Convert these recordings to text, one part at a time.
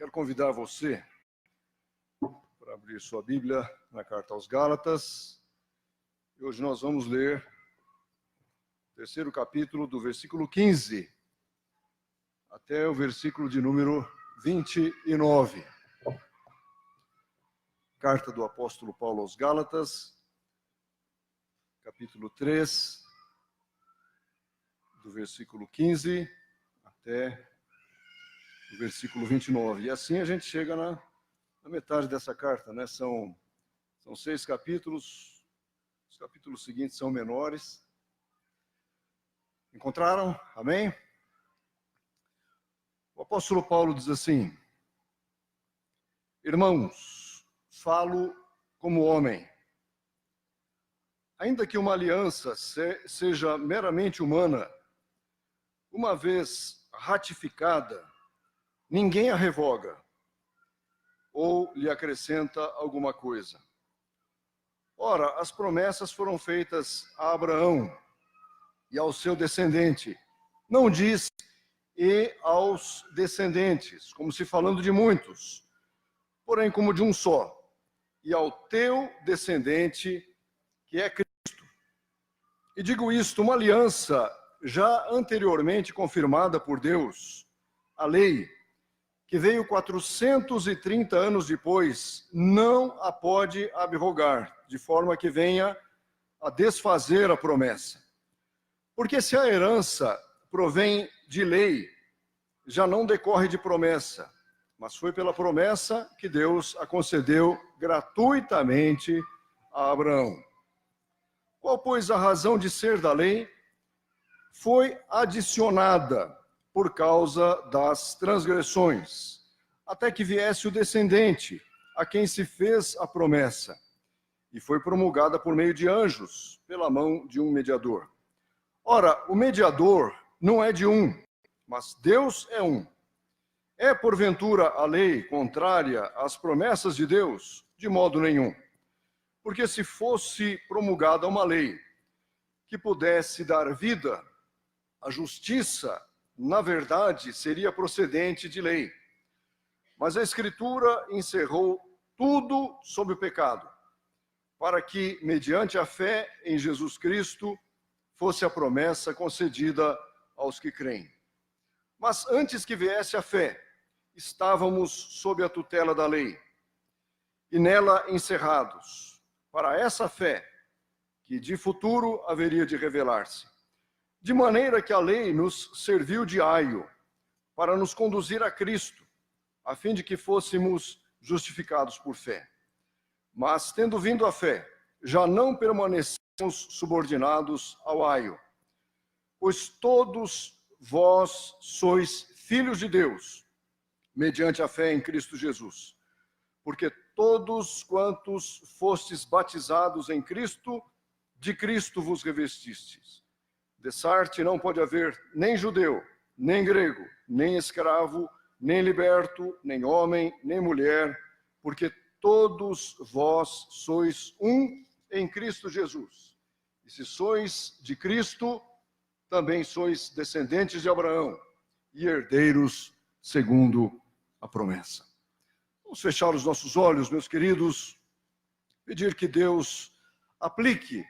Quero convidar você para abrir sua Bíblia na carta aos Gálatas. E hoje nós vamos ler o terceiro capítulo, do versículo 15 até o versículo de número 29. Carta do apóstolo Paulo aos Gálatas, capítulo 3, do versículo 15 até o versículo 29. E assim a gente chega na metade dessa carta, né? São 6 capítulos, os capítulos seguintes são menores. Encontraram? Amém? O apóstolo Paulo diz assim: Irmãos, falo como homem. Ainda que uma aliança seja meramente humana, uma vez ratificada, ninguém a revoga ou lhe acrescenta alguma coisa. Ora, as promessas foram feitas a Abraão e ao seu descendente. Não diz e aos descendentes, como se falando de muitos, porém como de um só, e ao teu descendente, que é Cristo. E digo isto, uma aliança já anteriormente confirmada por Deus, a lei, que veio 430 anos depois, não a pode abrogar, de forma que venha a desfazer a promessa. Porque se a herança provém de lei, já não decorre de promessa, mas foi pela promessa que Deus a concedeu gratuitamente a Abraão. Qual, pois, a razão de ser da lei? Foi adicionada por causa das transgressões, até que viesse o descendente, a quem se fez a promessa, e foi promulgada por meio de anjos, pela mão de um mediador. Ora, o mediador não é de um, mas Deus é um. É, porventura, a lei contrária às promessas de Deus? De modo nenhum. Porque se fosse promulgada uma lei que pudesse dar vida, a justiça, na verdade, seria procedente de lei. Mas a Escritura encerrou tudo sob o pecado, para que, mediante a fé em Jesus Cristo, fosse a promessa concedida aos que creem. Mas antes que viesse a fé, estávamos sob a tutela da lei, e nela encerrados, para essa fé, que de futuro haveria de revelar-se. De maneira que a lei nos serviu de aio, para nos conduzir a Cristo, a fim de que fôssemos justificados por fé. Mas, tendo vindo a fé, já não permanecemos subordinados ao aio, pois todos vós sois filhos de Deus, mediante a fé em Cristo Jesus. Porque todos quantos fostes batizados em Cristo, de Cristo vos revestistes. Dessarte não pode haver nem judeu, nem grego, nem escravo, nem liberto, nem homem, nem mulher, porque todos vós sois um em Cristo Jesus. E se sois de Cristo, também sois descendentes de Abraão e herdeiros segundo a promessa. Vamos fechar os nossos olhos, meus queridos, pedir que Deus aplique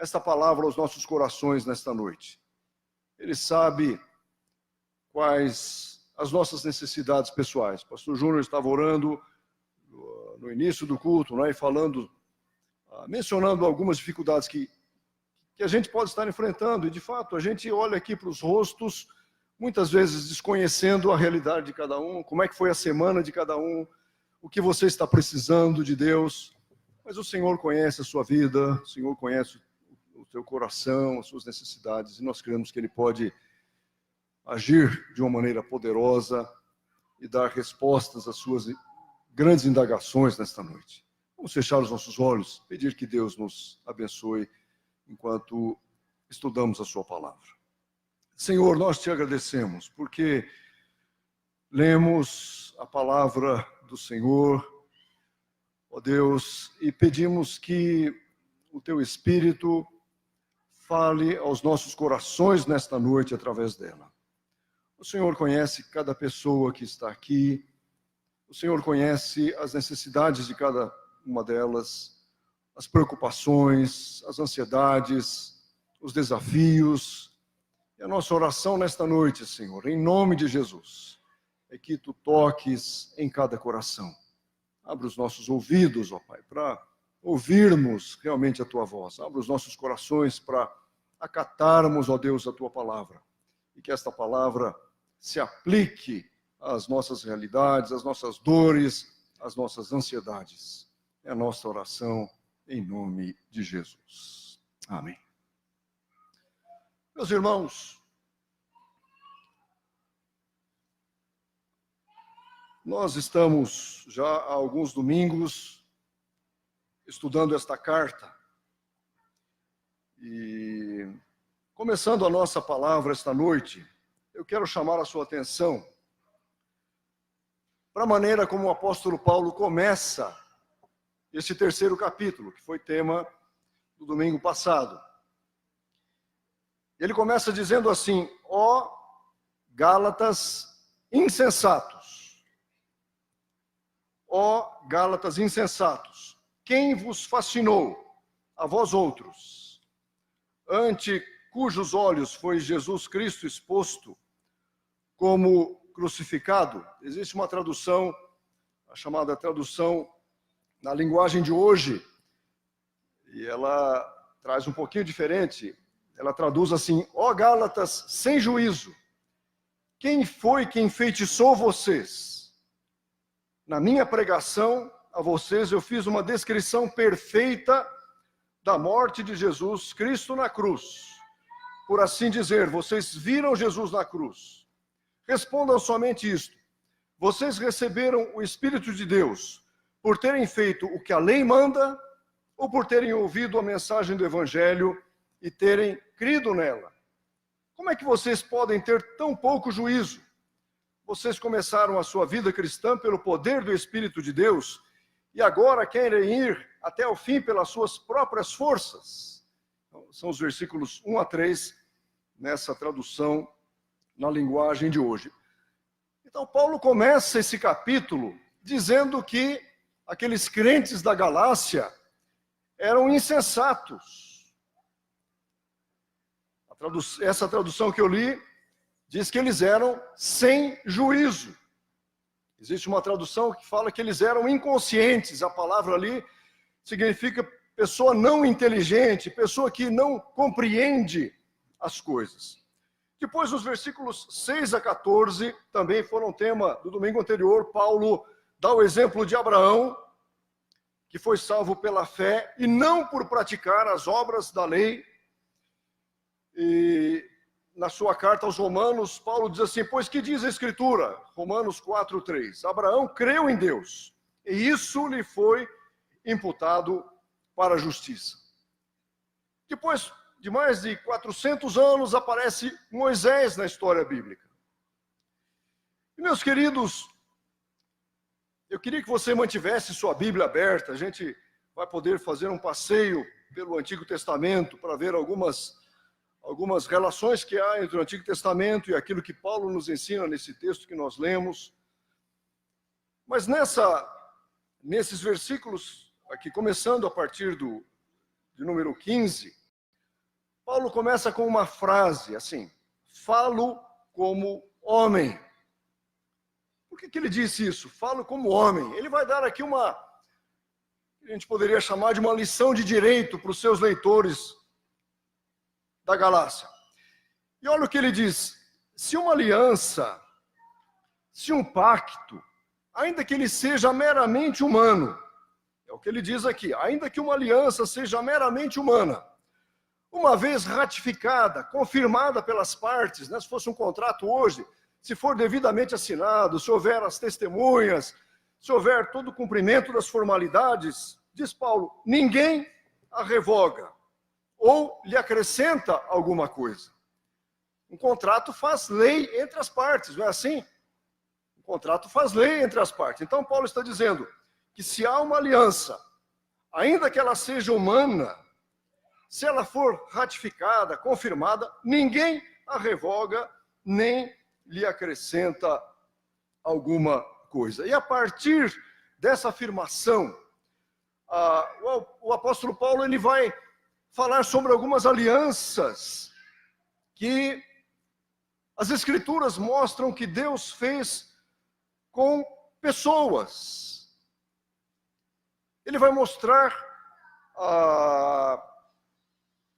esta palavra aos nossos corações nesta noite. Ele sabe quais as nossas necessidades pessoais. O pastor Júnior estava orando no início do culto, né, e falando, mencionando algumas dificuldades que a gente pode estar enfrentando. E, de fato, a gente olha aqui para os rostos, muitas vezes desconhecendo a realidade de cada um, como é que foi a semana de cada um, o que você está precisando de Deus. Mas o Senhor conhece a sua vida, o Senhor conhece o teu coração, as suas necessidades, e nós cremos que Ele pode agir de uma maneira poderosa e dar respostas às suas grandes indagações nesta noite. Vamos fechar os nossos olhos, pedir que Deus nos abençoe enquanto estudamos a sua palavra. Senhor, nós te agradecemos porque lemos a palavra do Senhor, ó Deus, e pedimos que o teu Espírito fale aos nossos corações nesta noite através dela. O Senhor conhece cada pessoa que está aqui, O Senhor conhece as necessidades de cada uma delas, as preocupações, as ansiedades, os desafios. E a nossa oração nesta noite, Senhor, em nome de Jesus, é que Tu toques em cada coração. Abra os nossos ouvidos, ó Pai, para ouvirmos realmente a Tua voz. Abra os nossos corações para acatarmos, ó Deus, a Tua palavra. E que esta palavra se aplique às nossas realidades, às nossas dores, às nossas ansiedades. É a nossa oração em nome de Jesus. Amém. Meus irmãos, nós estamos já há alguns domingos estudando esta carta. E começando a nossa palavra esta noite, eu quero chamar a sua atenção para a maneira como o apóstolo Paulo começa esse terceiro capítulo, que foi tema do domingo passado. Ele começa dizendo assim: ó Gálatas insensatos, ó Gálatas insensatos, quem vos fascinou, a vós outros, ante cujos olhos foi Jesus Cristo exposto como crucificado? Existe uma tradução, a chamada tradução na linguagem de hoje, e ela traz um pouquinho diferente. Ela traduz assim: ó Gálatas sem juízo, quem foi que enfeitiçou vocês? Na minha pregação a vocês eu fiz uma descrição perfeita da morte de Jesus Cristo na cruz. Por assim dizer, vocês viram Jesus na cruz. Respondam somente isto: vocês receberam o Espírito de Deus por terem feito o que a lei manda ou por terem ouvido a mensagem do Evangelho e terem crido nela? Como é que vocês podem ter tão pouco juízo? Vocês começaram a sua vida cristã pelo poder do Espírito de Deus e agora querem ir até o fim pelas suas próprias forças. Então, são os versículos 1 a 3 nessa tradução na linguagem de hoje. Então, Paulo começa esse capítulo dizendo que aqueles crentes da Galácia eram insensatos. Essa tradução que eu li diz que eles eram sem juízo. Existe uma tradução que fala que eles eram inconscientes. A palavra ali significa pessoa não inteligente, pessoa que não compreende as coisas. Depois, os versículos 6 a 14, também foram tema do domingo anterior. Paulo dá o exemplo de Abraão, que foi salvo pela fé e não por praticar as obras da lei. E na sua carta aos Romanos, Paulo diz assim: pois que diz a Escritura? Romanos 4:3. Abraão creu em Deus, e isso lhe foi imputado para a justiça. Depois de mais de 400 anos, aparece Moisés na história bíblica. E, meus queridos, eu queria que você mantivesse sua Bíblia aberta. A gente vai poder fazer um passeio pelo Antigo Testamento para ver algumas relações que há entre o Antigo Testamento e aquilo que Paulo nos ensina nesse texto que nós lemos. Mas nesses versículos, aqui começando a partir de número 15, Paulo começa com uma frase assim: falo como homem. Por que ele disse isso? Falo como homem. Ele vai dar aqui a gente poderia chamar de uma lição de direito para os seus leitores da Galácia. E olha o que ele diz: se uma aliança, se um pacto, ainda que ele seja meramente humano, é o que ele diz aqui, ainda que uma aliança seja meramente humana, uma vez ratificada, confirmada pelas partes, né, se fosse um contrato hoje, se for devidamente assinado, se houver as testemunhas, se houver todo o cumprimento das formalidades, diz Paulo, ninguém a revoga ou lhe acrescenta alguma coisa. Um contrato faz lei entre as partes, não é assim? Um contrato faz lei entre as partes. Então Paulo está dizendo que se há uma aliança, ainda que ela seja humana, se ela for ratificada, confirmada, ninguém a revoga nem lhe acrescenta alguma coisa. E a partir dessa afirmação, o apóstolo Paulo ele vai falar sobre algumas alianças que as Escrituras mostram que Deus fez com pessoas. Ele vai mostrar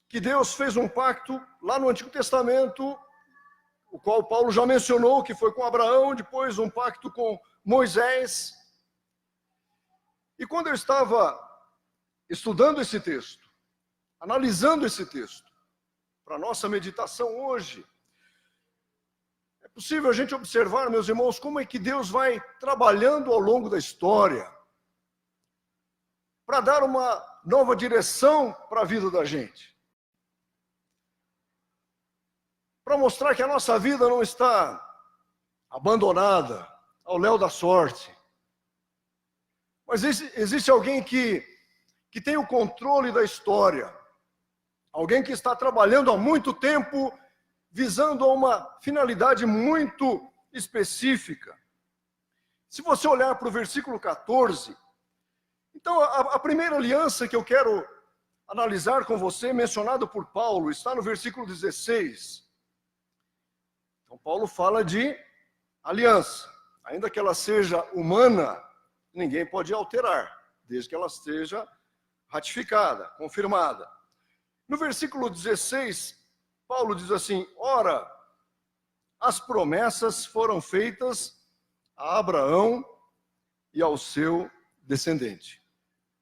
que Deus fez um pacto lá no Antigo Testamento, o qual Paulo já mencionou, que foi com Abraão, depois um pacto com Moisés. E quando eu estava estudando esse texto, analisando esse texto, para nossa meditação hoje, é possível a gente observar, meus irmãos, como é que Deus vai trabalhando ao longo da história para dar uma nova direção para a vida da gente. Para mostrar que a nossa vida não está abandonada ao léu da sorte. Mas existe alguém que tem o controle da história. Alguém que está trabalhando há muito tempo, visando a uma finalidade muito específica. Se você olhar para o versículo 14, então a primeira aliança que eu quero analisar com você, mencionado por Paulo, está no versículo 16. Então Paulo fala de aliança. Ainda que ela seja humana, ninguém pode alterar, desde que ela esteja ratificada, confirmada. No versículo 16, Paulo diz assim: ora, as promessas foram feitas a Abraão e ao seu descendente.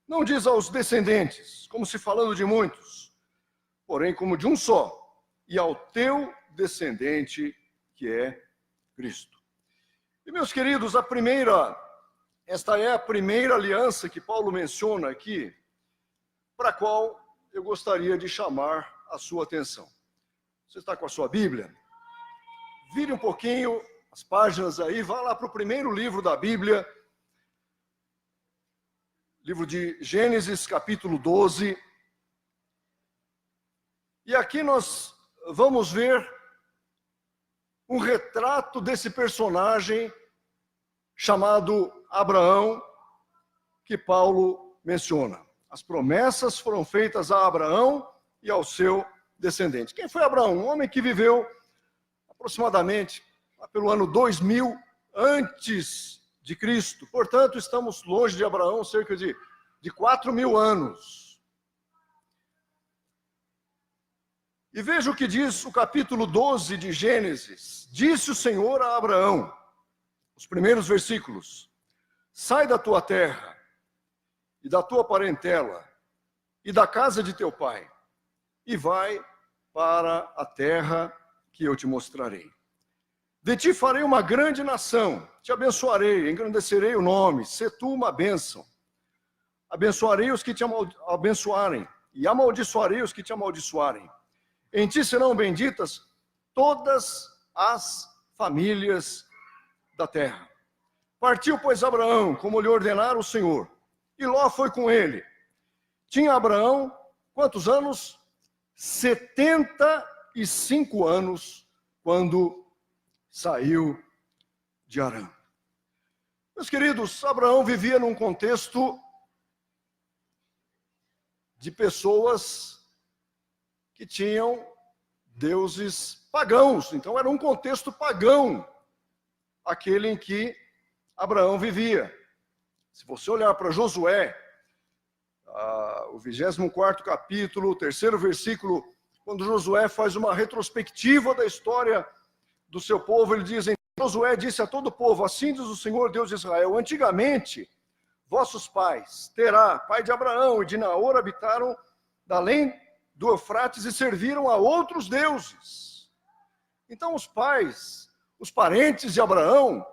Não diz aos descendentes, como se falando de muitos, porém como de um só, e ao teu descendente, que é Cristo. E meus queridos, esta é a primeira aliança que Paulo menciona aqui, para a qual eu gostaria de chamar a sua atenção. Você está com a sua Bíblia? Vire um pouquinho as páginas aí, vá lá para o primeiro livro da Bíblia, livro de Gênesis, capítulo 12. E aqui nós vamos ver um retrato desse personagem chamado Abraão, que Paulo menciona. As promessas foram feitas a Abraão e ao seu descendente. Quem foi Abraão? Um homem que viveu aproximadamente pelo ano 2000 antes de Cristo. Portanto, estamos longe de Abraão cerca de 4.000 anos. E veja o que diz o capítulo 12 de Gênesis. Disse o Senhor a Abraão, os primeiros versículos: sai da tua terra e da tua parentela e da casa de teu pai, e vai para a terra que eu te mostrarei. De ti farei uma grande nação, te abençoarei, engrandecerei o nome, sê tu uma bênção. Abençoarei os que te abençoarem, e amaldiçoarei os que te amaldiçoarem. Em ti serão benditas todas as famílias da terra. Partiu, pois, Abraão, como lhe ordenara o Senhor, e Ló foi com ele. Tinha Abraão, quantos anos? 75 anos, quando saiu de Harã. Meus queridos, Abraão vivia num contexto de pessoas que tinham deuses pagãos. Então era um contexto pagão, aquele em que Abraão vivia. Se você olhar para Josué, o 24º capítulo, o 3º versículo, quando Josué faz uma retrospectiva da história do seu povo, ele diz: Josué disse a todo o povo, assim diz o Senhor Deus de Israel, antigamente vossos pais, Terá, pai de Abraão e de Naor, habitaram além do Eufrates e serviram a outros deuses. Então os pais, os parentes de Abraão,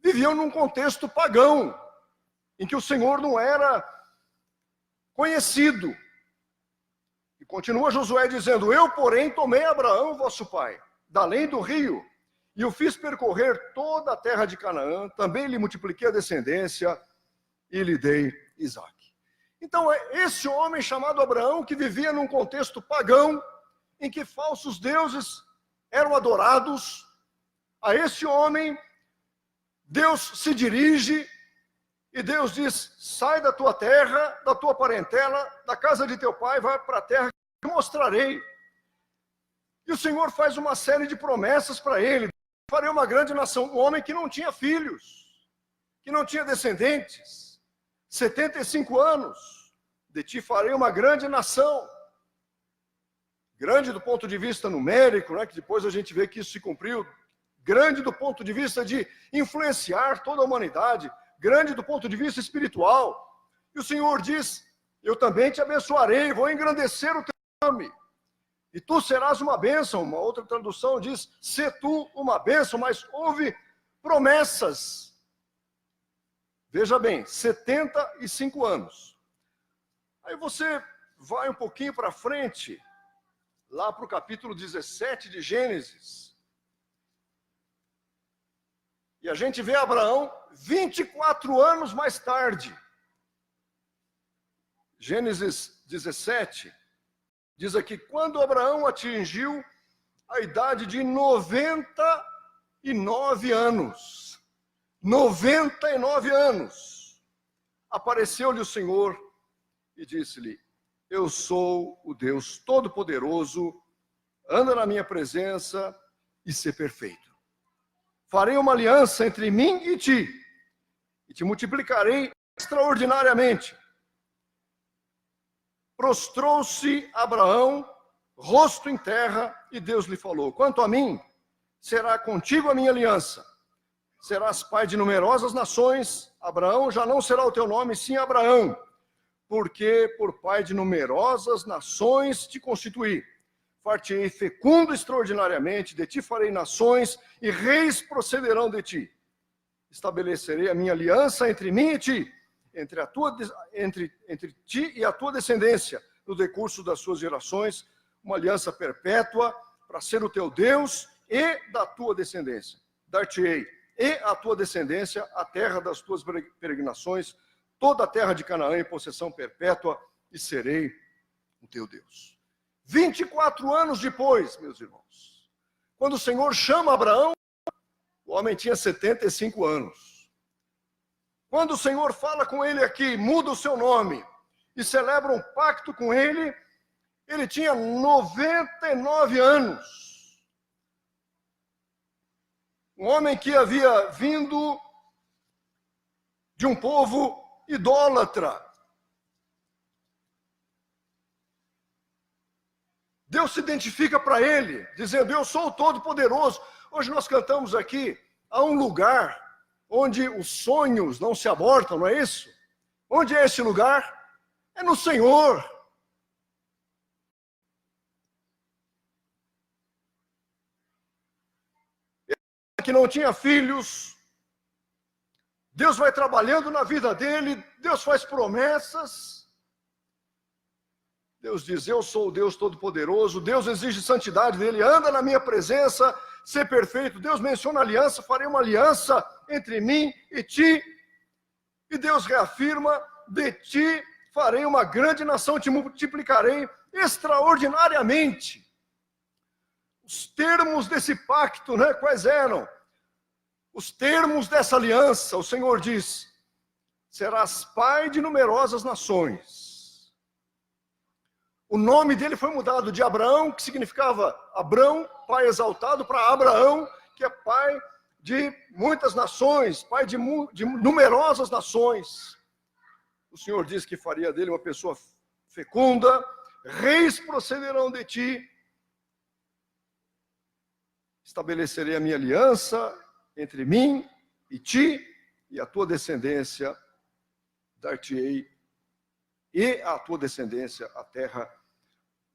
viviam num contexto pagão, em que o Senhor não era conhecido. E continua Josué dizendo: eu, porém, tomei Abraão, vosso pai, da além do rio, e o fiz percorrer toda a terra de Canaã, também lhe multipliquei a descendência e lhe dei Isaque. Então, é esse homem chamado Abraão, que vivia num contexto pagão, em que falsos deuses eram adorados, a esse homem Deus se dirige e Deus diz: sai da tua terra, da tua parentela, da casa de teu pai, vai para a terra que eu mostrarei. E o Senhor faz uma série de promessas para ele. Farei uma grande nação. Um homem que não tinha filhos, que não tinha descendentes, 75 anos, de ti farei uma grande nação. Grande do ponto de vista numérico, né, que depois a gente vê que isso se cumpriu. Grande do ponto de vista de influenciar toda a humanidade. Grande do ponto de vista espiritual. E o Senhor diz: eu também te abençoarei, vou engrandecer o teu nome. E tu serás uma bênção. Uma outra tradução diz: se tu uma bênção, mas houve promessas. Veja bem, 75 anos. Aí você vai um pouquinho para frente, lá para o capítulo 17 de Gênesis. E a gente vê Abraão 24 anos mais tarde. Gênesis 17 diz aqui: quando Abraão atingiu a idade de 99 anos. 99 anos. Apareceu-lhe o Senhor e disse-lhe: eu sou o Deus Todo-Poderoso, anda na minha presença e sê perfeito. Farei uma aliança entre mim e te multiplicarei extraordinariamente. Prostrou-se Abraão, rosto em terra, e Deus lhe falou: quanto a mim, será contigo a minha aliança. Serás pai de numerosas nações. Abraão já não será o teu nome, sim Abraão, porque por pai de numerosas nações te constituí. Far-te-ei fecundo extraordinariamente, de ti farei nações, e reis procederão de ti. Estabelecerei a minha aliança entre mim e ti, entre ti e a tua descendência, no decurso das suas gerações, uma aliança perpétua, para ser o teu Deus e da tua descendência. Dar-te-ei e a tua descendência a terra das tuas peregrinações, toda a terra de Canaã em possessão perpétua, e serei o teu Deus. 24 anos depois, meus irmãos, quando o Senhor chama Abraão, o homem tinha 75 anos. Quando o Senhor fala com ele aqui, muda o seu nome e celebra um pacto com ele, ele tinha 99 anos. Um homem que havia vindo de um povo idólatra. Deus se identifica para ele, dizendo: eu sou o Todo-Poderoso. Hoje nós cantamos aqui: há um lugar onde os sonhos não se abortam, não é isso? Onde é esse lugar? É no Senhor. Que não tinha filhos, Deus vai trabalhando na vida dele, Deus faz promessas. Deus diz: eu sou o Deus Todo-Poderoso. Deus exige santidade dele, anda na minha presença, ser perfeito. Deus menciona aliança: farei uma aliança entre mim e ti. E Deus reafirma: de ti farei uma grande nação, te multiplicarei extraordinariamente. Os termos desse pacto, né, quais eram? Os termos dessa aliança, o Senhor diz: serás pai de numerosas nações. O nome dele foi mudado de Abraão, que significava Abrão, pai exaltado, para Abraão, que é pai de muitas nações, pai de numerosas nações. O Senhor diz que faria dele uma pessoa fecunda, reis procederão de ti. Estabelecerei a minha aliança entre mim e ti, e a tua descendência, dar-te-ei, e a tua descendência a terra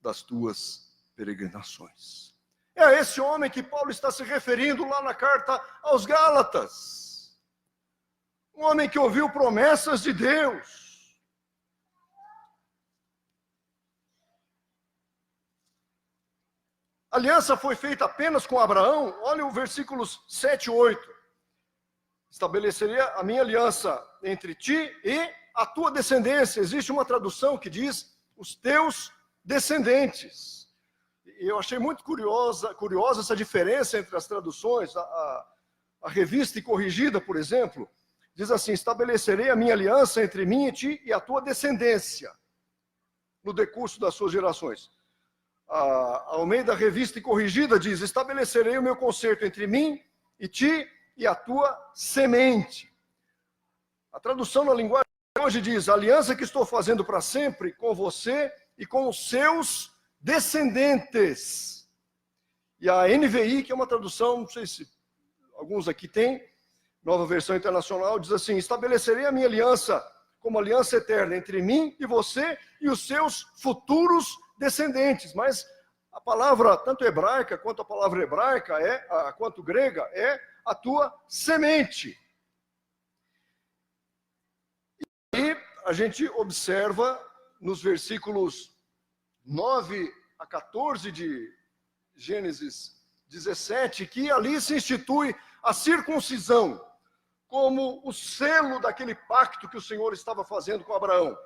das tuas peregrinações. É a esse homem que Paulo está se referindo lá na carta aos Gálatas. Um homem que ouviu promessas de Deus. A aliança foi feita apenas com Abraão. Olha o versículos 7 e 8. Estabelecerei a minha aliança entre ti e a tua descendência. Existe uma tradução que diz: os teus descendentes. E eu achei muito curiosa essa diferença entre as traduções. a Revista e Corrigida, por exemplo, diz assim: estabelecerei a minha aliança entre mim e ti e a tua descendência, no decurso das suas gerações. A Almeida Revista e Corrigida diz: estabelecerei o meu concerto entre mim e ti e a tua semente. A tradução na linguagem de hoje diz: a aliança que estou fazendo para sempre com você e com os seus descendentes. E a NVI, que é uma tradução, não sei se alguns aqui têm, Nova Versão Internacional, diz assim: estabelecerei a minha aliança como aliança eterna entre mim e você e os seus futuros descendentes. Mas a palavra, tanto hebraica quanto a palavra hebraica, quanto grega, é a tua semente. E a gente observa nos versículos 9 a 14 de Gênesis 17, que ali se institui a circuncisão como o selo daquele pacto que o Senhor estava fazendo com Abraão.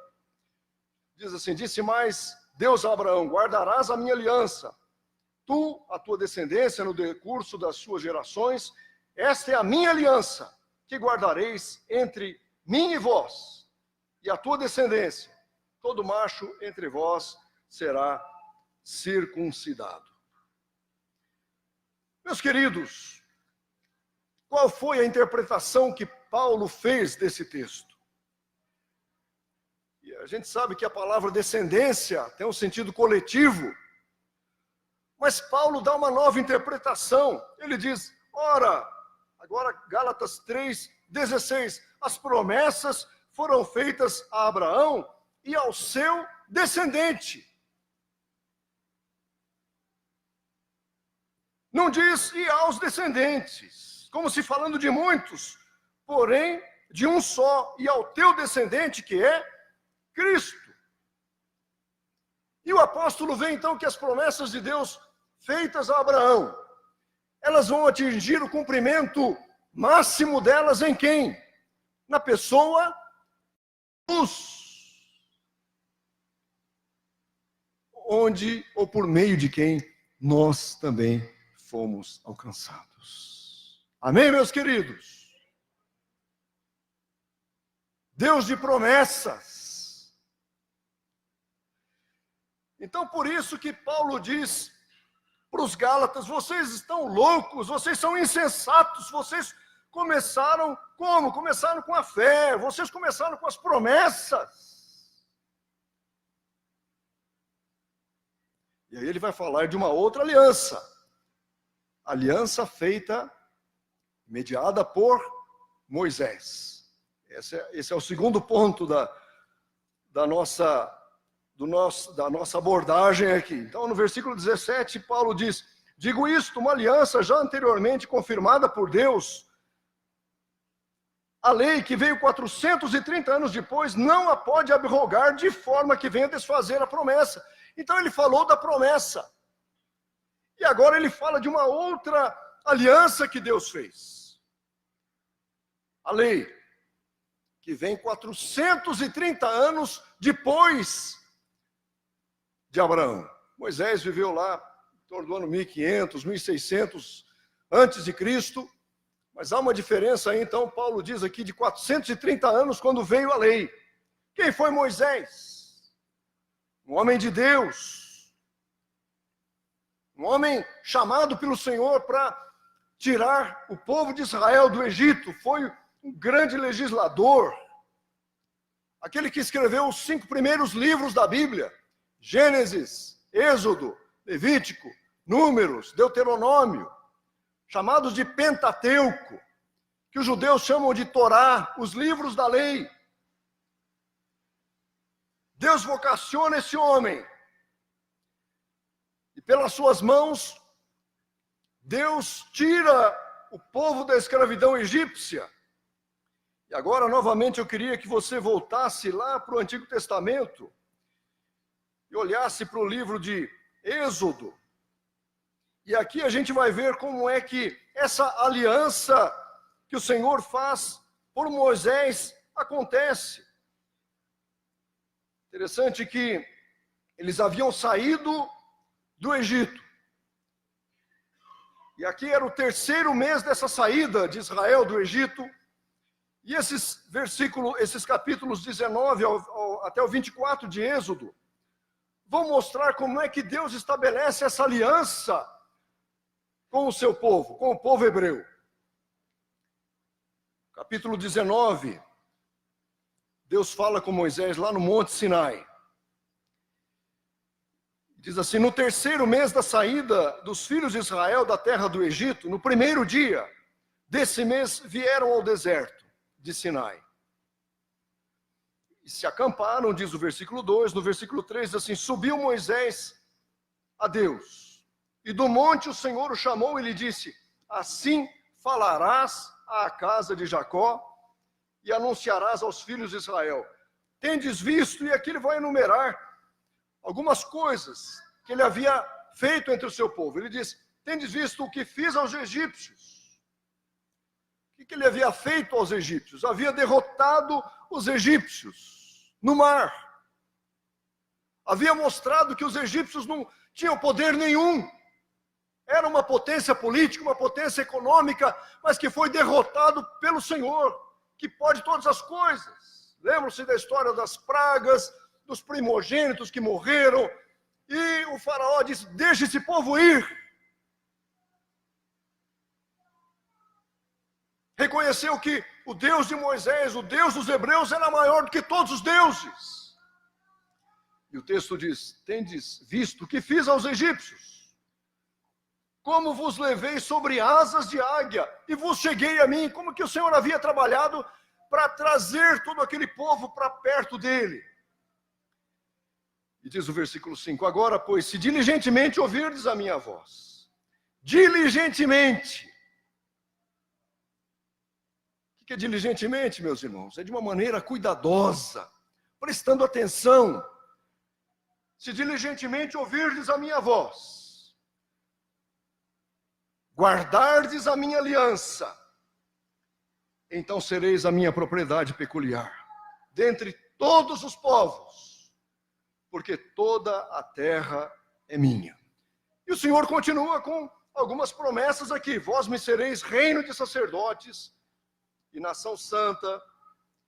Diz assim: disse mais Deus a Abraão: guardarás a minha aliança, tu, a tua descendência, no decurso das suas gerações. Esta é a minha aliança, que guardareis entre mim e vós, e a tua descendência. Todo macho entre vós será circuncidado. Meus queridos, qual foi a interpretação que Paulo fez desse texto? E a gente sabe que a palavra descendência tem um sentido coletivo, mas Paulo dá uma nova interpretação. Ele diz: ora, agora Gálatas 3:16, as promessas foram feitas a Abraão e ao seu descendente. Não diz e aos descendentes, como se falando de muitos, porém de um só, e ao teu descendente, que é Cristo. E o apóstolo vê então que as promessas de Deus feitas a Abraão, elas vão atingir o cumprimento máximo delas em quem? Na pessoa de Jesus. Onde ou por meio de quem nós também fomos alcançados. Amém, meus queridos? Deus de promessas. Então, por isso que Paulo diz para os Gálatas: vocês estão loucos, vocês são insensatos, vocês começaram como? Começaram com a fé, vocês começaram com as promessas. E aí ele vai falar de uma outra aliança. Aliança feita, mediada por Moisés. Esse é o segundo ponto da nossa abordagem aqui. Então, no versículo 17, Paulo diz: digo isto, uma aliança já anteriormente confirmada por Deus. A lei, que veio 430 anos depois, não a pode abrogar de forma que venha desfazer a promessa. Então ele falou da promessa. E agora ele fala de uma outra aliança que Deus fez. A lei, que vem 430 anos depois de Abraão. Moisés viveu lá em torno do ano 1500, 1600 antes de Cristo. Mas há uma diferença aí, então, Paulo diz aqui, de 430 anos, quando veio a lei. Quem foi Moisés? Um homem de Deus. Um homem chamado pelo Senhor para tirar o povo de Israel do Egito. Foi um grande legislador. Aquele que escreveu os 5 primeiros livros da Bíblia. Gênesis, Êxodo, Levítico, Números, Deuteronômio. Chamados de Pentateuco, que os judeus chamam de Torá, os livros da lei. Deus vocaciona esse homem. E pelas suas mãos, Deus tira o povo da escravidão egípcia. E agora, novamente, eu queria que você voltasse lá para o Antigo Testamento e olhasse para o livro de Êxodo. E aqui a gente vai ver como é que essa aliança que o Senhor faz por Moisés acontece. Interessante que eles haviam saído do Egito. E aqui era o terceiro mês dessa saída de Israel do Egito. E esses capítulos 19 até o 24 de Êxodo vão mostrar como é que Deus estabelece essa aliança com o seu povo, com o povo hebreu. Capítulo 19, Deus fala com Moisés lá no Monte Sinai. Diz assim: no terceiro mês da saída dos filhos de Israel da terra do Egito, no primeiro dia desse mês vieram ao deserto de Sinai. E se acamparam, diz o versículo 2, no versículo 3 diz assim: subiu Moisés a Deus, e do monte o Senhor o chamou e lhe disse: assim falarás à casa de Jacó e anunciarás aos filhos de Israel. Tendes visto, e aqui ele vai enumerar algumas coisas que ele havia feito entre o seu povo. Ele diz: tendes visto o que fiz aos egípcios. O que ele havia feito aos egípcios? Havia derrotado os egípcios no mar. Havia mostrado que os egípcios não tinham poder nenhum. Era uma potência política, uma potência econômica, mas que foi derrotado pelo Senhor, que pode todas as coisas. Lembram-se da história das pragas, dos primogênitos que morreram, e o faraó disse: deixe esse povo ir. Reconheceu que o Deus de Moisés, o Deus dos hebreus, era maior do que todos os deuses. E o texto diz: tendes visto o que fiz aos egípcios, como vos levei sobre asas de águia, e vos cheguei a mim. Como que o Senhor havia trabalhado para trazer todo aquele povo para perto dele. E diz o versículo 5: agora, pois, se diligentemente ouvirdes a minha voz, diligentemente. O que é diligentemente, meus irmãos? É de uma maneira cuidadosa, prestando atenção. Se diligentemente ouvirdes a minha voz, guardardes a minha aliança, então sereis a minha propriedade peculiar, dentre todos os povos, porque toda a terra é minha. E o Senhor continua com algumas promessas aqui: vós me sereis reino de sacerdotes e nação santa.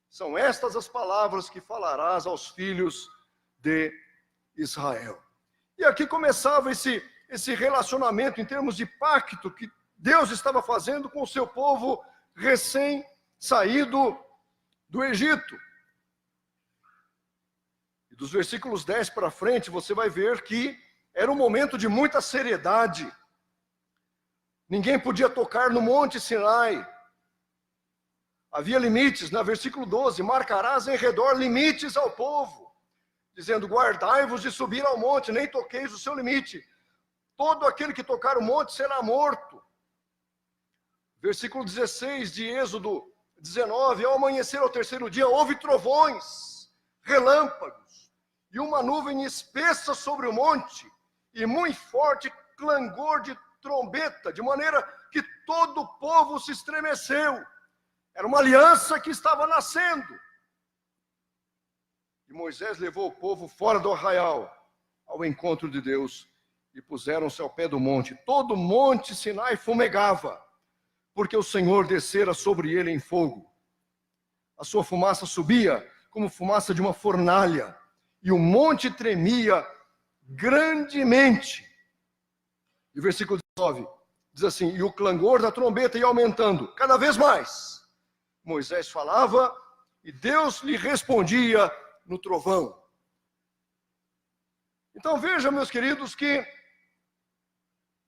São estas as palavras que falarás aos filhos de Israel. E aqui começava esse relacionamento em termos de pacto que Deus estava fazendo com o seu povo recém-saído do Egito. E dos versículos 10 para frente, você vai ver que era um momento de muita seriedade. Ninguém podia tocar no Monte Sinai. Havia limites. No versículo 12, marcarás em redor limites ao povo, dizendo: guardai-vos de subir ao monte, nem toqueis o seu limite. Todo aquele que tocar o monte será morto. Versículo 16 de Êxodo 19, ao amanhecer ao terceiro dia, houve trovões, relâmpagos, e uma nuvem espessa sobre o monte, e muito forte clangor de trombeta, de maneira que todo o povo se estremeceu. Era uma aliança que estava nascendo. E Moisés levou o povo fora do arraial, ao encontro de Deus, e puseram-se ao pé do monte. Todo o monte Sinai fumegava, porque o Senhor descera sobre ele em fogo. A sua fumaça subia como fumaça de uma fornalha, e o monte tremia grandemente. E o versículo 19 diz assim: e o clangor da trombeta ia aumentando cada vez mais. Moisés falava e Deus lhe respondia no trovão. Então veja, meus queridos, que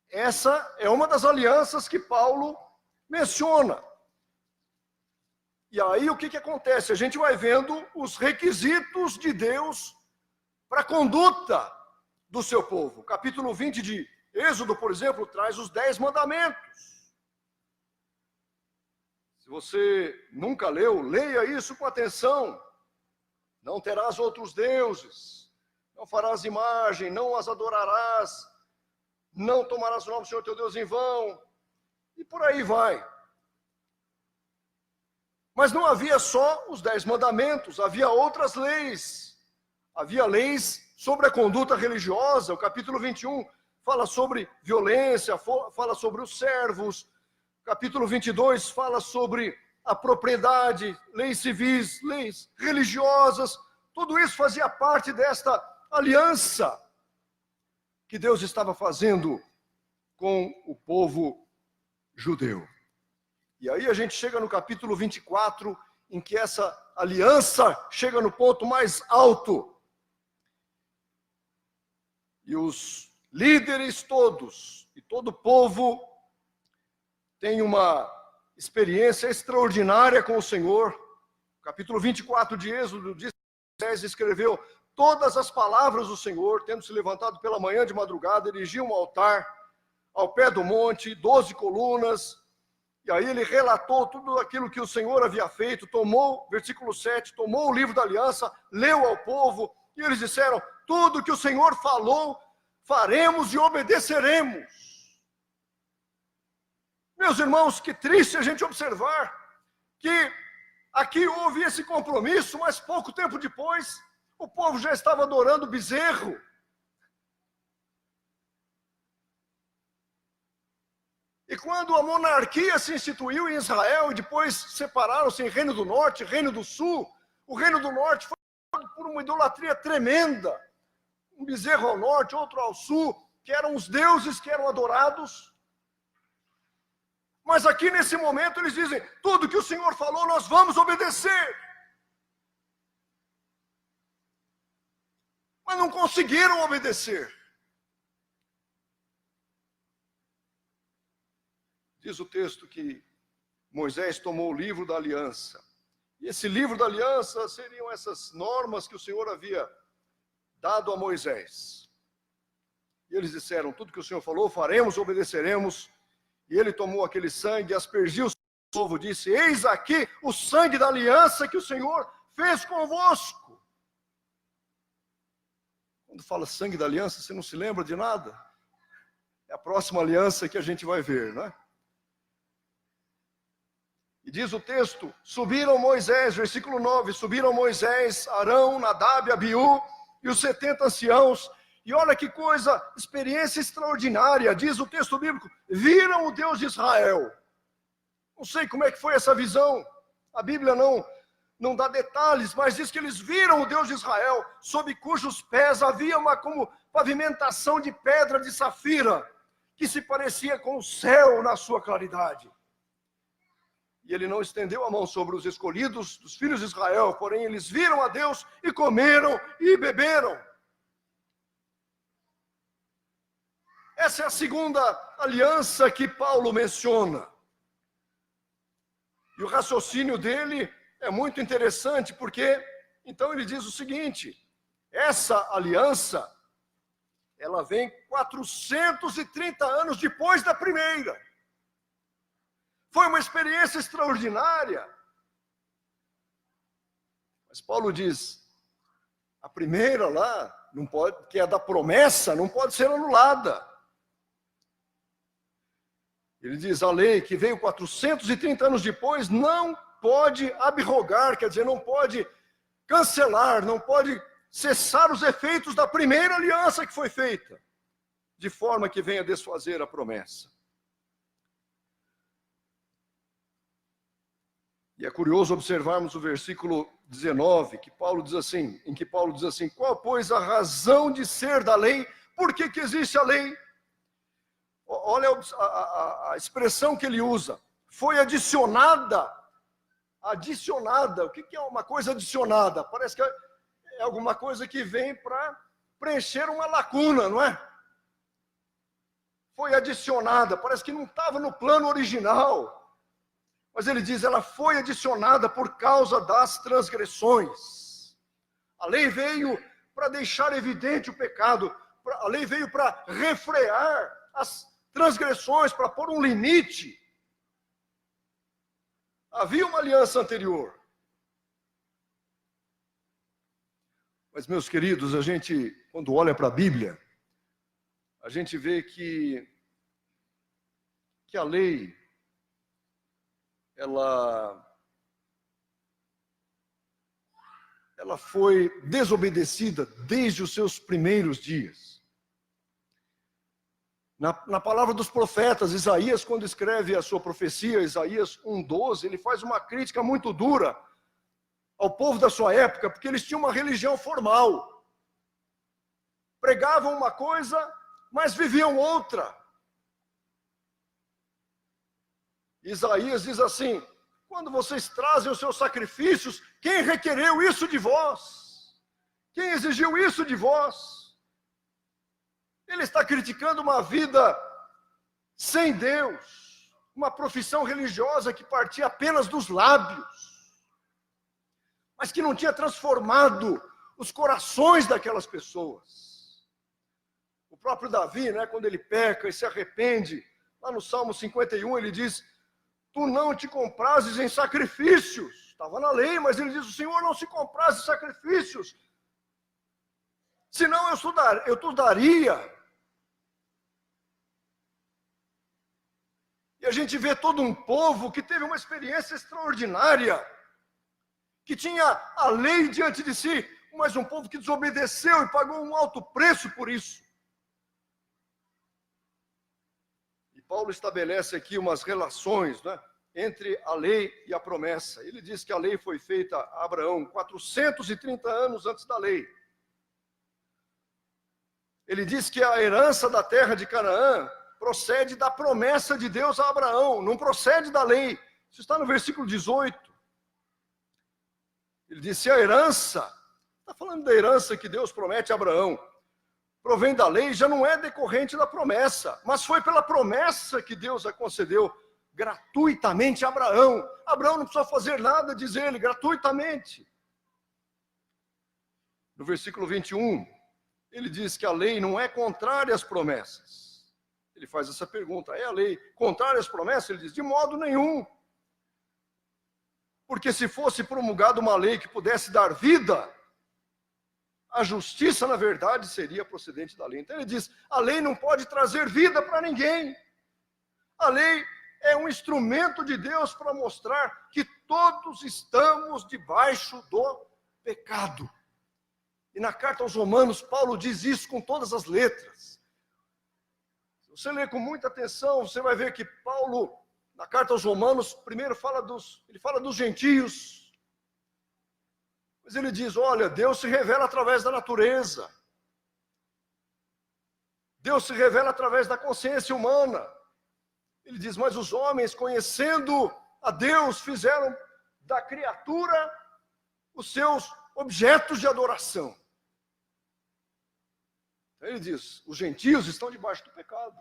essa é uma das alianças que Paulo menciona. E aí o que acontece? A gente vai vendo os requisitos de Deus para a conduta do seu povo. O capítulo 20 de Êxodo, por exemplo, traz os 10 mandamentos. Se você nunca leu, leia isso com atenção. Não terás outros deuses, não farás imagem, não as adorarás, não tomarás o nome do Senhor teu Deus em vão, e por aí vai. Mas não havia só os 10 mandamentos, havia outras leis. Havia leis sobre a conduta religiosa. O capítulo 21 fala sobre violência, fala sobre os servos. Capítulo 22 fala sobre a propriedade, leis civis, leis religiosas. Tudo isso fazia parte desta aliança que Deus estava fazendo com o povo judeu. E aí a gente chega no capítulo 24, em que essa aliança chega no ponto mais alto. E os líderes todos, e todo o povo, tem uma experiência extraordinária com o Senhor. Capítulo 24 de Êxodo diz que Moisés escreveu todas as palavras do Senhor, tendo se levantado pela manhã de madrugada, erigiu um altar ao pé do monte, 12 colunas, e aí ele relatou tudo aquilo que o Senhor havia feito, tomou, versículo 7, tomou o livro da aliança, leu ao povo, e eles disseram, tudo que o Senhor falou, faremos e obedeceremos. Meus irmãos, que triste a gente observar que aqui houve esse compromisso, mas pouco tempo depois, o povo já estava adorando bezerro. E quando a monarquia se instituiu em Israel, e depois separaram-se em Reino do Norte e Reino do Sul, o Reino do Norte foi por uma idolatria tremenda. Um bezerro ao norte, outro ao sul, que eram os deuses que eram adorados. Mas aqui nesse momento eles dizem, tudo que o Senhor falou nós vamos obedecer. Mas não conseguiram obedecer. Diz o texto que Moisés tomou o livro da aliança. E esse livro da aliança seriam essas normas que o Senhor havia dado a Moisés. E eles disseram, tudo que o Senhor falou, faremos, obedeceremos. E ele tomou aquele sangue, aspergiu o povo, disse, eis aqui o sangue da aliança que o Senhor fez convosco. Quando fala sangue da aliança, você não se lembra de nada? É a próxima aliança que a gente vai ver, não é? E diz o texto, subiram Moisés, versículo 9, subiram Moisés, Arão, Nadab, Abiú e os 70 anciãos. E olha que coisa, experiência extraordinária, diz o texto bíblico, viram o Deus de Israel. Não sei como é que foi essa visão, a Bíblia não dá detalhes, mas diz que eles viram o Deus de Israel, sob cujos pés havia uma como pavimentação de pedra de safira, que se parecia com o céu na sua claridade. E ele não estendeu a mão sobre os escolhidos dos filhos de Israel, porém eles viram a Deus e comeram e beberam. Essa é a segunda aliança que Paulo menciona. E o raciocínio dele é muito interessante, porque, então ele diz o seguinte, essa aliança, ela vem 430 anos depois da primeira. Foi uma experiência extraordinária. Mas Paulo diz, a primeira lá, não pode, que é da promessa, não pode ser anulada. Ele diz, a lei que veio 430 anos depois não pode abrogar, quer dizer, não pode cancelar, não pode cessar os efeitos da primeira aliança que foi feita, de forma que venha desfazer a promessa. E é curioso observarmos o versículo 19, que Paulo diz assim, em que Paulo diz assim, qual, pois, a razão de ser da lei? Por que que existe a lei? Olha a expressão que ele usa. Foi adicionada. Adicionada. O que é uma coisa adicionada? Parece que é alguma coisa que vem para preencher uma lacuna, não é? Foi adicionada. Parece que não estava no plano original. Mas ele diz, ela foi adicionada por causa das transgressões. A lei veio para deixar evidente o pecado. A lei veio para refrear as transgressões, para pôr um limite. Havia uma aliança anterior. Mas, meus queridos, a gente, quando olha para a Bíblia, a gente vê que a lei, ela foi desobedecida desde os seus primeiros dias. Na palavra dos profetas, Isaías, quando escreve a sua profecia, Isaías 1:12, ele faz uma crítica muito dura ao povo da sua época, porque eles tinham uma religião formal. Pregavam uma coisa, mas viviam outra. Isaías diz assim: quando vocês trazem os seus sacrifícios, quem requereu isso de vós? Quem exigiu isso de vós? Ele está criticando uma vida sem Deus, uma profissão religiosa que partia apenas dos lábios, mas que não tinha transformado os corações daquelas pessoas. O próprio Davi, quando ele peca e se arrepende, lá no Salmo 51, ele diz: tu não te comprases em sacrifícios. Estava na lei, mas ele diz: o Senhor não se compraz em sacrifícios, senão eu te daria. E a gente vê todo um povo que teve uma experiência extraordinária, que tinha a lei diante de si, mas um povo que desobedeceu e pagou um alto preço por isso. E Paulo estabelece aqui umas relações, entre a lei e a promessa. Ele diz que a lei foi feita a Abraão 430 anos antes da lei. Ele diz que a herança da terra de Canaã procede da promessa de Deus a Abraão, não procede da lei. Isso está no versículo 18. Ele diz: se a herança, está falando da herança que Deus promete a Abraão, provém da lei, já não é decorrente da promessa, mas foi pela promessa que Deus a concedeu gratuitamente a Abraão. Abraão não precisou fazer nada, diz ele, gratuitamente. No versículo 21, ele diz que a lei não é contrária às promessas. Ele faz essa pergunta: é a lei contrária às promessas? Ele diz: de modo nenhum. Porque se fosse promulgada uma lei que pudesse dar vida, a justiça, na verdade, seria procedente da lei. Então ele diz: a lei não pode trazer vida para ninguém. A lei é um instrumento de Deus para mostrar que todos estamos debaixo do pecado. E na carta aos Romanos, Paulo diz isso com todas as letras. Se você ler com muita atenção, você vai ver que Paulo, na carta aos Romanos, primeiro ele fala dos gentios. Mas ele diz: olha, Deus se revela através da natureza. Deus se revela através da consciência humana. Ele diz: mas os homens, conhecendo a Deus, fizeram da criatura os seus objetos de adoração. Ele diz: os gentios estão debaixo do pecado.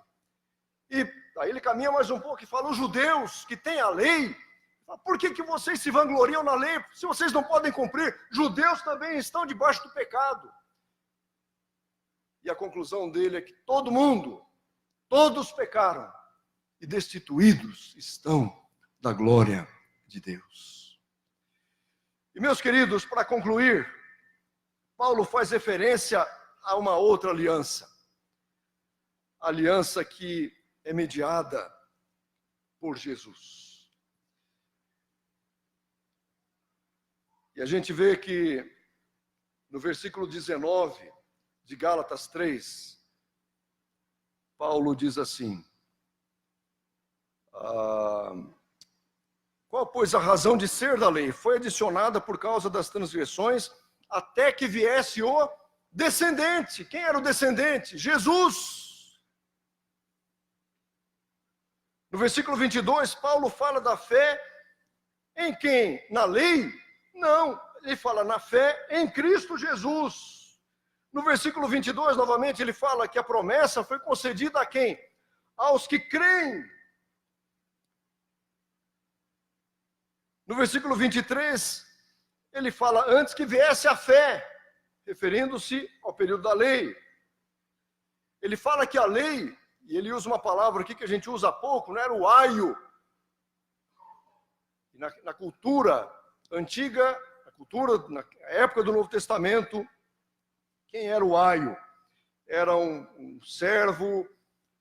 E aí ele caminha mais um pouco e fala: os judeus que têm a lei, por que vocês se vangloriam na lei, se vocês não podem cumprir? Judeus também estão debaixo do pecado. E a conclusão dele é que todos pecaram e destituídos estão da glória de Deus. E meus queridos, para concluir, Paulo faz referência a uma outra aliança. A aliança que é mediada por Jesus. E a gente vê que no versículo 19 de Gálatas 3, Paulo diz assim: qual, pois, a razão de ser da lei? Foi adicionada por causa das transgressões, até que viesse o descendente. Quem era o descendente? Jesus. No versículo 22, Paulo fala da fé em quem? Na lei? Não, ele fala na fé em Cristo Jesus. No versículo 22, novamente, ele fala que a promessa foi concedida a quem? Aos que creem. No versículo 23, ele fala antes que viesse a fé, referindo-se ao período da lei. Ele fala que a lei, e ele usa uma palavra aqui que a gente usa pouco, não era o aio. Na cultura antiga, na época do Novo Testamento, quem era o aio? Era um servo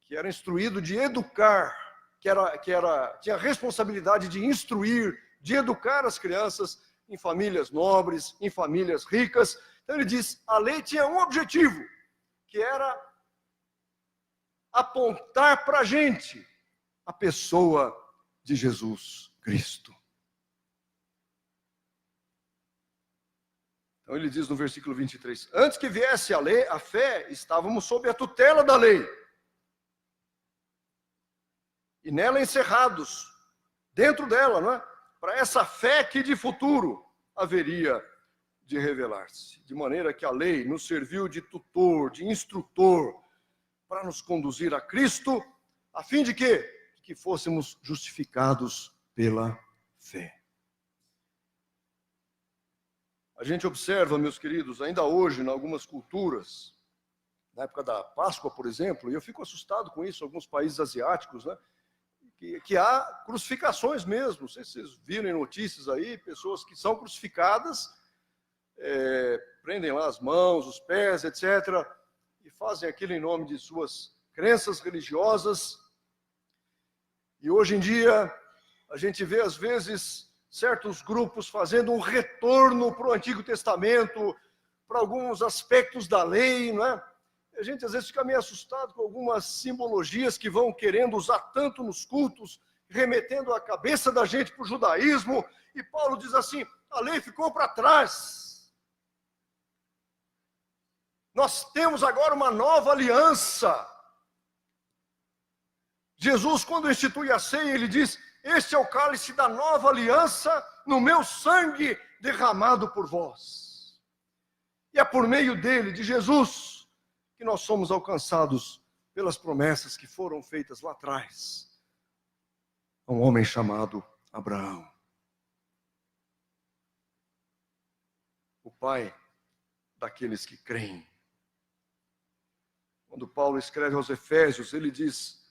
que era instruído de educar, tinha a responsabilidade de instruir, de educar as crianças em famílias nobres, em famílias ricas. Então ele diz, a lei tinha um objetivo, que era apontar para a gente a pessoa de Jesus Cristo. Então ele diz no versículo 23, antes que viesse a lei, a fé, estávamos sob a tutela da lei. E nela encerrados, dentro dela, não é? Para essa fé que de futuro haveria de revelar-se. De maneira que a lei nos serviu de tutor, de instrutor, para nos conduzir a Cristo, a fim de quê? Que fôssemos justificados pela fé. A gente observa, meus queridos, ainda hoje, em algumas culturas, na época da Páscoa, por exemplo, e eu fico assustado com isso, em alguns países asiáticos, né? Que há crucificações mesmo. Não sei se vocês viram em notícias aí, pessoas que são crucificadas, prendem lá as mãos, os pés, etc., e fazem aquilo em nome de suas crenças religiosas. E hoje em dia, a gente vê, às vezes, certos grupos fazendo um retorno para o Antigo Testamento, para alguns aspectos da lei, não é? A gente, às vezes, fica meio assustado com algumas simbologias que vão querendo usar tanto nos cultos, remetendo a cabeça da gente para o judaísmo. E Paulo diz assim, a lei ficou para trás. Nós temos agora uma nova aliança. Jesus, quando institui a ceia, ele diz, este é o cálice da nova aliança no meu sangue derramado por vós. E é por meio dele, de Jesus, que nós somos alcançados pelas promessas que foram feitas lá atrás a um homem chamado Abraão. O pai daqueles que creem. Quando Paulo escreve aos Efésios, ele diz,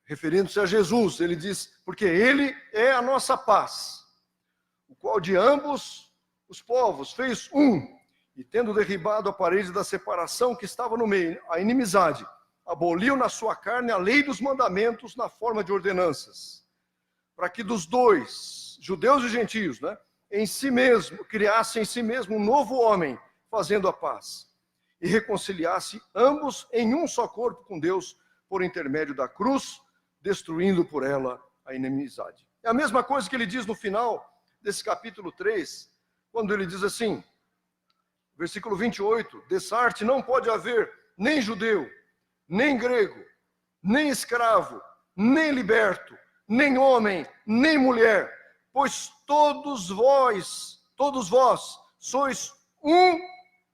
referindo-se a Jesus, ele diz, porque ele é a nossa paz, o qual de ambos os povos fez um, e tendo derribado a parede da separação que estava no meio, a inimizade, aboliu na sua carne a lei dos mandamentos na forma de ordenanças, para que dos dois, judeus e gentios, né, em si mesmo, criasse em si mesmo um novo homem, fazendo a paz, e reconciliasse ambos em um só corpo com Deus, por intermédio da cruz, destruindo por ela a inimizade. É a mesma coisa que ele diz no final desse capítulo 3, quando ele diz assim, versículo 28, dessarte não pode haver nem judeu, nem grego, nem escravo, nem liberto, nem homem, nem mulher, pois todos vós sois um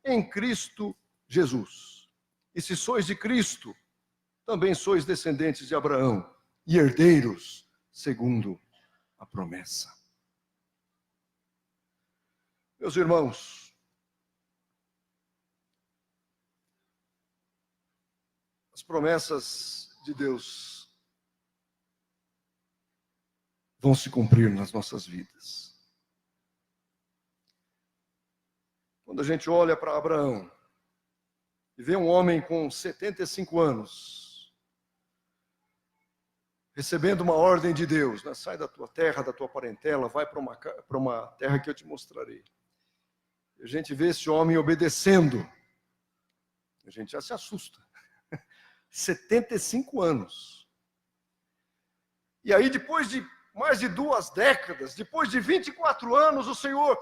em Cristo Jesus. E se sois de Cristo, também sois descendentes de Abraão e herdeiros segundo a promessa. Meus irmãos, as promessas de Deus vão se cumprir nas nossas vidas. Quando a gente olha para Abraão e vê um homem com 75 anos, recebendo uma ordem de Deus, né? Sai da tua terra, da tua parentela, vai para uma terra que eu te mostrarei. A gente vê esse homem obedecendo, a gente já se assusta. 75 anos. E aí, depois de mais de 2 décadas, depois de 24 anos, o Senhor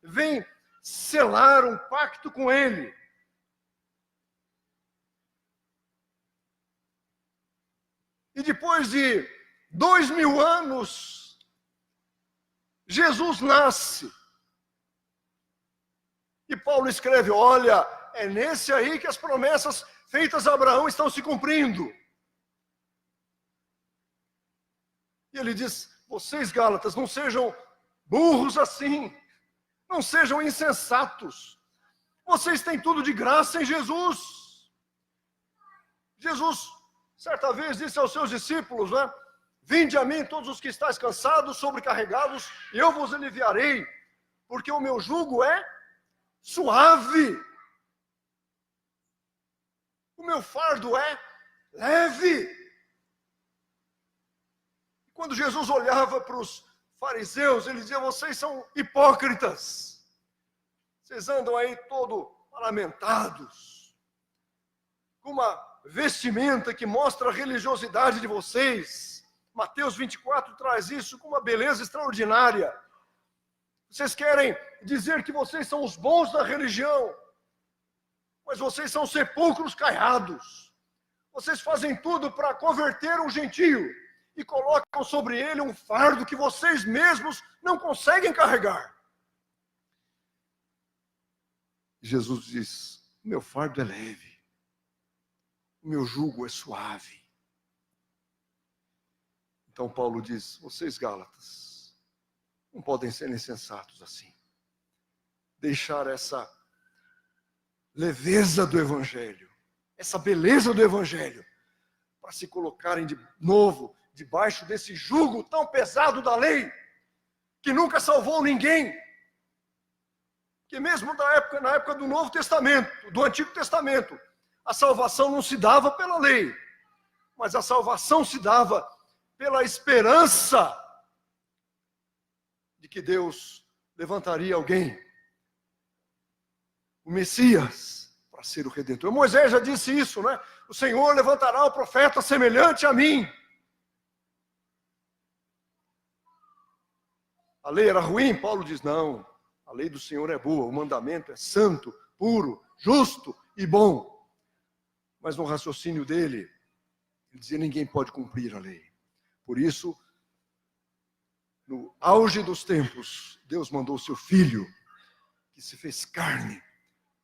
vem selar um pacto com ele. E depois de 2000 anos, Jesus nasce. E Paulo escreve, olha, é nesse aí que as promessas feitas a Abraão estão se cumprindo. E ele diz, vocês Gálatas, não sejam burros assim, não sejam insensatos. Vocês têm tudo de graça em Jesus. Jesus, certa vez, disse aos seus discípulos, né? Vinde a mim todos os que estáis cansados, sobrecarregados, e eu vos aliviarei, porque o meu jugo é suave. O meu fardo é leve. Quando Jesus olhava para os fariseus, ele dizia, vocês são hipócritas. Vocês andam aí todo lamentados, com uma vestimenta que mostra a religiosidade de vocês. Mateus 24 traz isso com uma beleza extraordinária. Vocês querem dizer que vocês são os bons da religião, mas vocês são sepulcros caiados. Vocês fazem tudo para converter um gentio e colocam sobre ele um fardo que vocês mesmos não conseguem carregar. Jesus diz: meu fardo é leve, o meu jugo é suave. Então Paulo diz: vocês Gálatas não podem ser insensatos assim. Deixar essa leveza do Evangelho, essa beleza do Evangelho, para se colocarem de novo debaixo desse jugo tão pesado da lei, que nunca salvou ninguém. Que mesmo na época do Novo Testamento, do Antigo Testamento, a salvação não se dava pela lei, mas a salvação se dava pela esperança de que Deus levantaria alguém, o Messias, para ser o Redentor. Moisés já disse isso, né? O Senhor levantará um profeta semelhante a mim. A lei era ruim? Paulo diz: não, a lei do Senhor é boa, o mandamento é santo, puro, justo e bom. Mas no raciocínio dele, ele dizia: ninguém pode cumprir a lei. Por isso, no auge dos tempos, Deus mandou seu Filho, que se fez carne,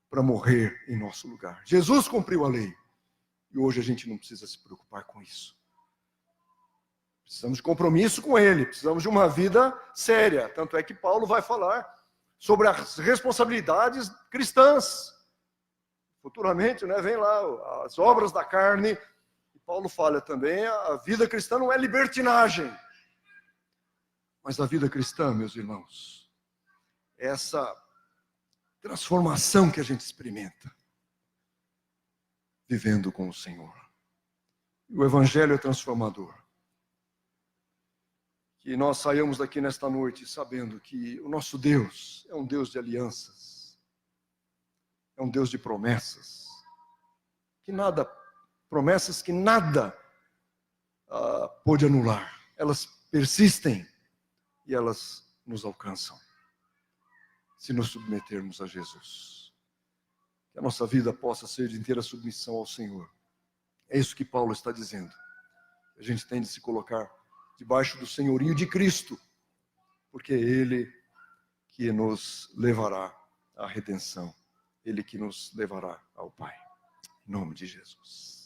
para morrer em nosso lugar. Jesus cumpriu a lei. E hoje a gente não precisa se preocupar com isso. Precisamos de compromisso com Ele, precisamos de uma vida séria. Tanto é que Paulo vai falar sobre as responsabilidades cristãs. Futuramente, né, vem lá as obras da carne. E Paulo fala também: a vida cristã não é libertinagem. Mas a vida cristã, meus irmãos, é essa transformação que a gente experimenta vivendo com o Senhor. E o Evangelho é transformador. Que nós saiamos daqui nesta noite sabendo que o nosso Deus é um Deus de alianças, é um Deus de promessas, promessas que nada pode anular. Elas persistem e elas nos alcançam, se nos submetermos a Jesus. Que a nossa vida possa ser de inteira submissão ao Senhor. É isso que Paulo está dizendo. A gente tem de se colocar debaixo do senhorio de Cristo, porque é Ele que nos levará à redenção, Ele que nos levará ao Pai. Em nome de Jesus.